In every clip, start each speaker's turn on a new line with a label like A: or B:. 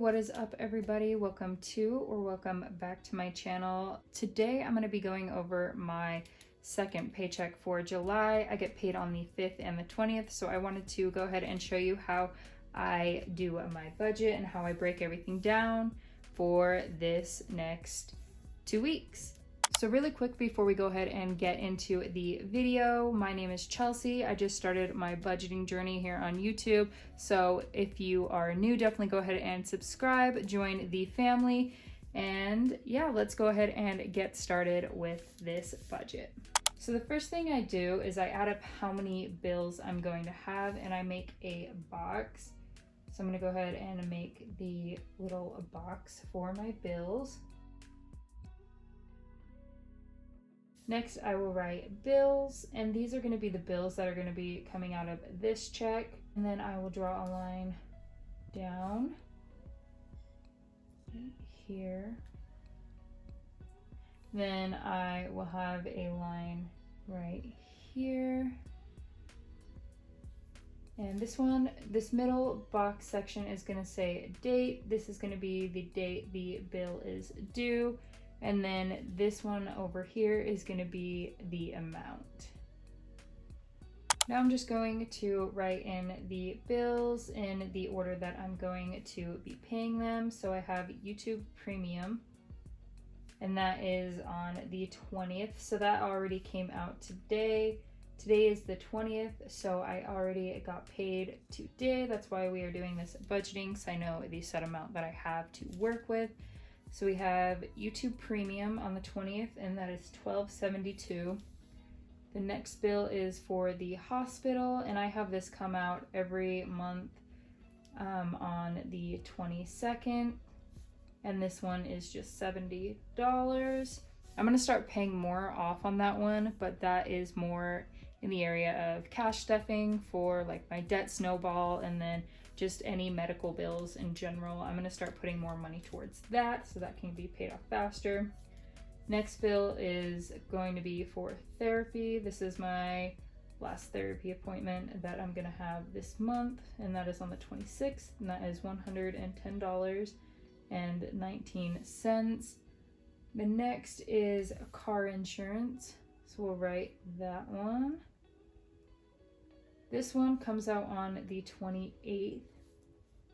A: what is up everybody? Welcome back to my channel. Today I'm going to be going over my second paycheck for July. I get paid on the 5th and the 20th, so I wanted to go ahead and show you how I do my budget and how I break everything down for this next 2 weeks. So really quick before we go ahead and get into the video, my name is Chelsie. I just started my budgeting journey here on YouTube. So if you are new, definitely go ahead and subscribe, join the family, and yeah, let's go ahead and get started with this budget. So the first thing I do is I add up how many bills I'm going to have and I make a box. So I'm gonna go ahead and make the little box for my bills. Next, I will write bills, and these are going to be the bills that are going to be coming out of this check. And then I will draw a line down here. Then I will have a line right here. And this middle box section is going to say date. This is going to be the date the bill is due. And then this one over here is going to be the amount. Now I'm just going to write in the bills in the order that I'm going to be paying them. So I have YouTube Premium, and that is on the 20th. So that already came out today. Today is the 20th, so I already got paid today. That's why we are doing this budgeting, so I know the set amount that I have to work with. So we have YouTube Premium on the 20th, and that is $12.72. The next bill is for the hospital, and I have this come out every month on the 22nd, and this one is just $70. I'm gonna start paying more off on that one, but that is more in the area of cash stuffing for like my debt snowball and then just any medical bills in general. I'm going to start putting more money towards that so that can be paid off faster. Next bill is going to be for therapy. This is my last therapy appointment that I'm going to have this month, and that is on the 26th, and that is $110.19. The next is car insurance, so we'll write that one. This one comes out on the 28th,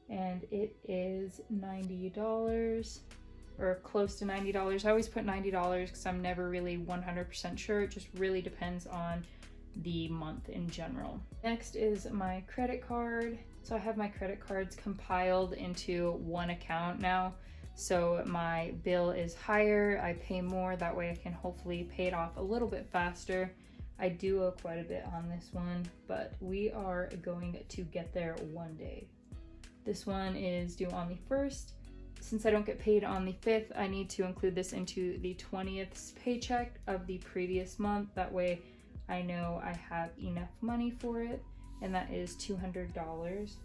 A: and it is $90 or close to $90. I always put $90 because I'm never really 100% sure. It just really depends on the month in general. Next is my credit card. So I have my credit cards compiled into one account now. So my bill is higher, I pay more, that way I can hopefully pay it off a little bit faster. I do owe quite a bit on this one, but we are going to get there one day. This one is due on the 1st. Since I don't get paid on the 5th, I need to include this into the 20th paycheck of the previous month. That way I know I have enough money for it, and that is $200.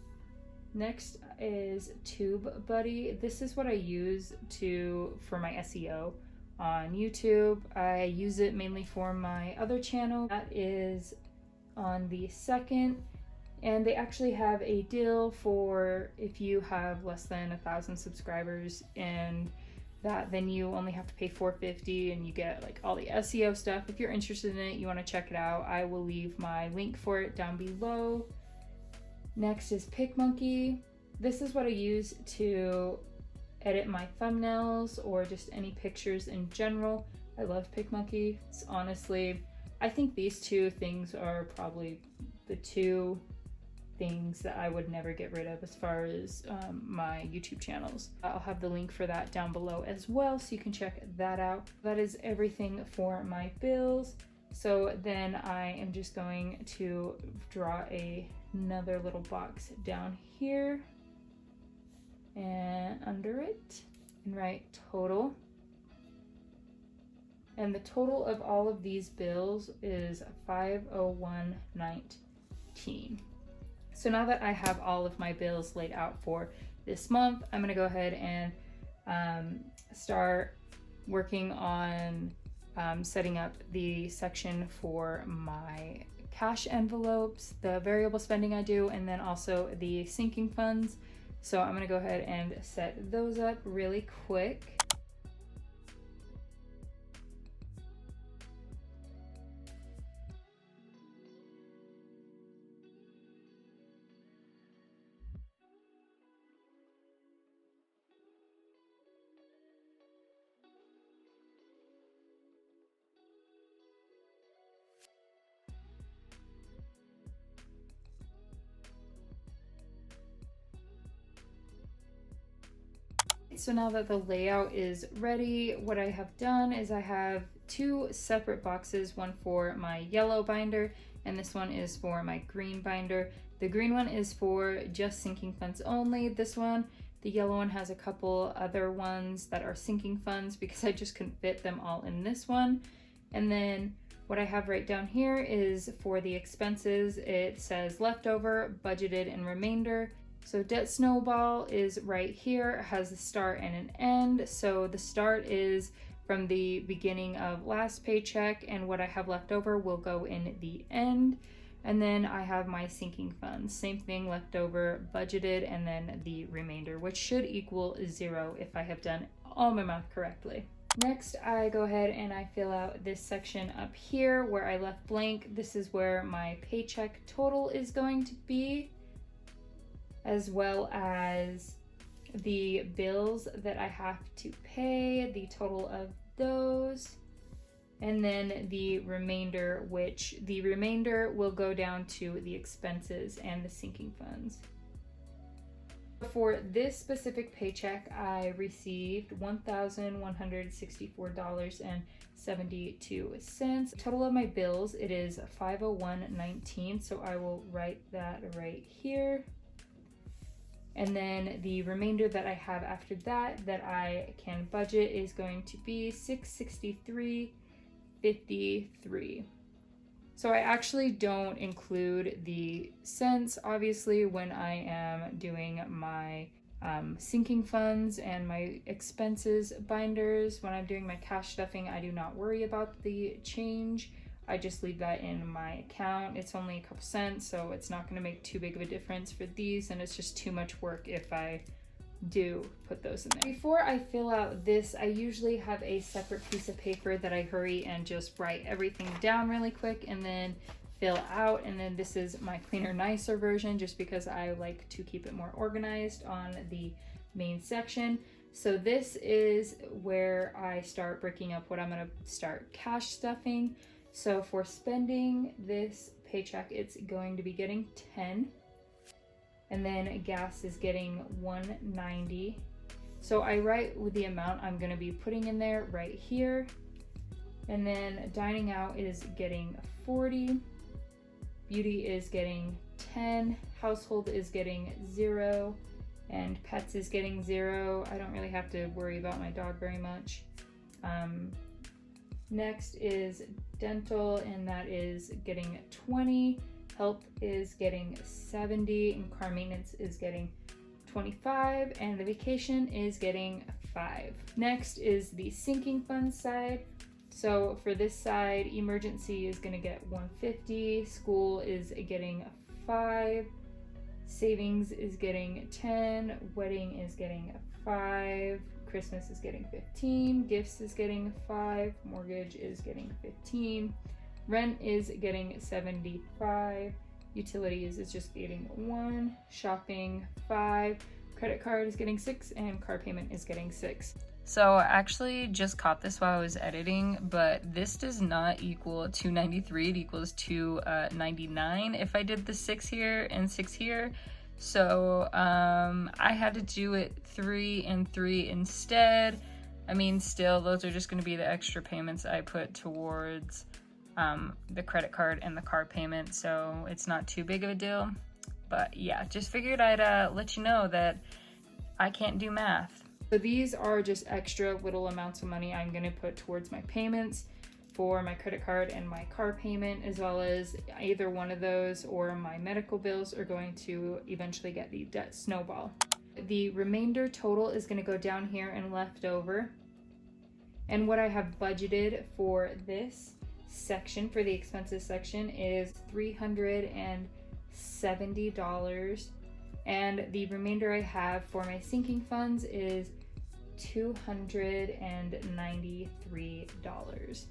A: Next is Tubebuddy. This is what I use for my SEO on YouTube. I use it mainly for my other channel. That is on the 2nd, and they actually have a deal for if you have less than 1,000 subscribers, and that then you only have to pay $4.50 and you get like all the SEO stuff. If you're interested in it, you want to check it out, I will leave my link for it down below. Next is PicMonkey. This is what I use to edit my thumbnails or just any pictures in general. I love PicMonkey. It's honestly, I think these two things are probably the two things that I would never get rid of as far as my YouTube channels. I'll have the link for that down below as well, so you can check that out. That is everything for my bills. So then I am just going to draw another little box down here and under it and write total. And the total of all of these bills is $501.19. So now that I have all of my bills laid out for this month, I'm gonna go ahead and start working on setting up the section for my cash envelopes, the variable spending I do, and then also the sinking funds. So I'm gonna go ahead and set those up really quick. So now that the layout is ready, what I have done is I have two separate boxes, one for my yellow binder and this one is for my green binder. The green one is for just sinking funds only. This one, the yellow one, has a couple other ones that are sinking funds because I just couldn't fit them all in this one. And then what I have right down here is for the expenses. It says leftover, budgeted, and remainder. So debt snowball is right here. It has a start and an end. So the start is from the beginning of last paycheck, and what I have left over will go in the end. And then I have my sinking funds. Same thing, leftover, budgeted, and then the remainder, which should equal 0 if I have done all my math correctly. Next, I go ahead and I fill out this section up here where I left blank. This is where my paycheck total is going to be, as well as the bills that I have to pay, the total of those, and then the remainder, which the remainder will go down to the expenses and the sinking funds. For this specific paycheck, I received $1,164.72. Total of my bills, it is $501.19, so I will write that right here. And then the remainder that I have after that I can budget is going to be $663.53. So I actually don't include the cents, obviously, when I am doing my sinking funds and my expenses binders. When I'm doing my cash stuffing, I do not worry about the change. I just leave that in my account. It's only a couple cents, so it's not going to make too big of a difference for these, and it's just too much work if I do put those in there. Before I fill out this, I usually have a separate piece of paper that I hurry and just write everything down really quick and then fill out. And then this is my cleaner, nicer version, just because I like to keep it more organized on the main section. So this is where I start breaking up what I'm going to start cash stuffing. So for spending this paycheck, it's going to be getting 10, and then gas is getting $1.90. So I write with the amount I'm going to be putting in there right here. And then dining out is getting 40, beauty is getting 10, household is getting 0, and pets is getting 0. I don't really have to worry about my dog very much. Next is dental, and that is getting 20. Help is getting 70, and car maintenance is getting 25, and the vacation is getting 5. Next is the sinking fund side. So for this side, emergency is going to get 150, school is getting 5, savings is getting 10, wedding is getting 5, Christmas is getting 15, gifts is getting 5, mortgage is getting 15, rent is getting 75, utilities is just getting 1, shopping 5, credit card is getting 6, and car payment is getting 6. So I actually just caught this while I was editing, but this does not equal 293, it equals 299 if I did the 6 here and 6 here. So I had to do it 3 and 3 instead. I mean, still, those are just going to be the extra payments I put towards the credit card and the car payment, so it's not too big of a deal. But yeah, just figured I'd let you know that I can't do math. So these are just extra little amounts of money I'm going to put towards my payments for my credit card and my car payment, as well as either one of those or my medical bills are going to eventually get the debt snowball. The remainder total is going to go down here and left over. And what I have budgeted for this section, for the expenses section, is $370 and the remainder I have for my sinking funds is $293.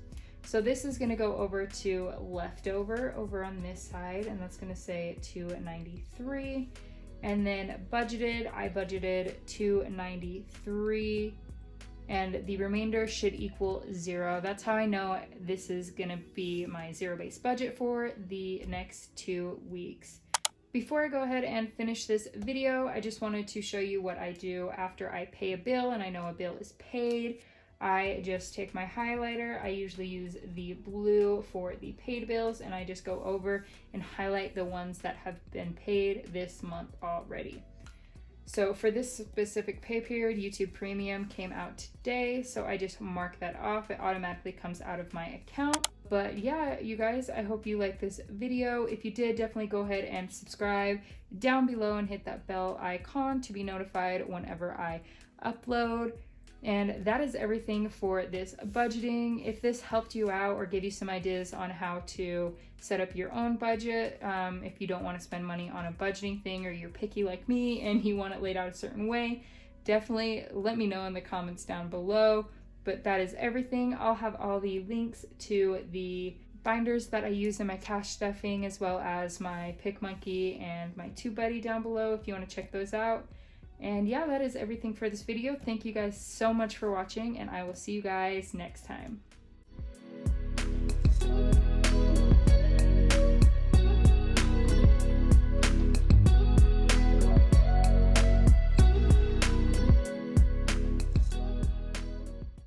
A: So this is going to go over to leftover over on this side, and that's going to say 293. And then budgeted, I budgeted 293, and the remainder should equal 0. That's how I know this is going to be my zero-based budget for the next 2 weeks. Before I go ahead and finish this video, I just wanted to show you what I do after I pay a bill and I know a bill is paid. I just take my highlighter. I usually use the blue for the paid bills, and I just go over and highlight the ones that have been paid this month already. So for this specific pay period, YouTube Premium came out today, so I just mark that off. It automatically comes out of my account. But yeah, you guys, I hope you liked this video. If you did, definitely go ahead and subscribe down below and hit that bell icon to be notified whenever I upload. And that is everything for this budgeting. If this helped you out or gave you some ideas on how to set up your own budget, if you don't want to spend money on a budgeting thing, or you're picky like me and you want it laid out a certain way, definitely let me know in the comments down below. But that is everything. I'll have all the links to the binders that I use in my cash stuffing, as well as my PicMonkey and my Tubebuddy down below if you want to check those out. And yeah, that is everything for this video. Thank you guys so much for watching, and I will see you guys next time.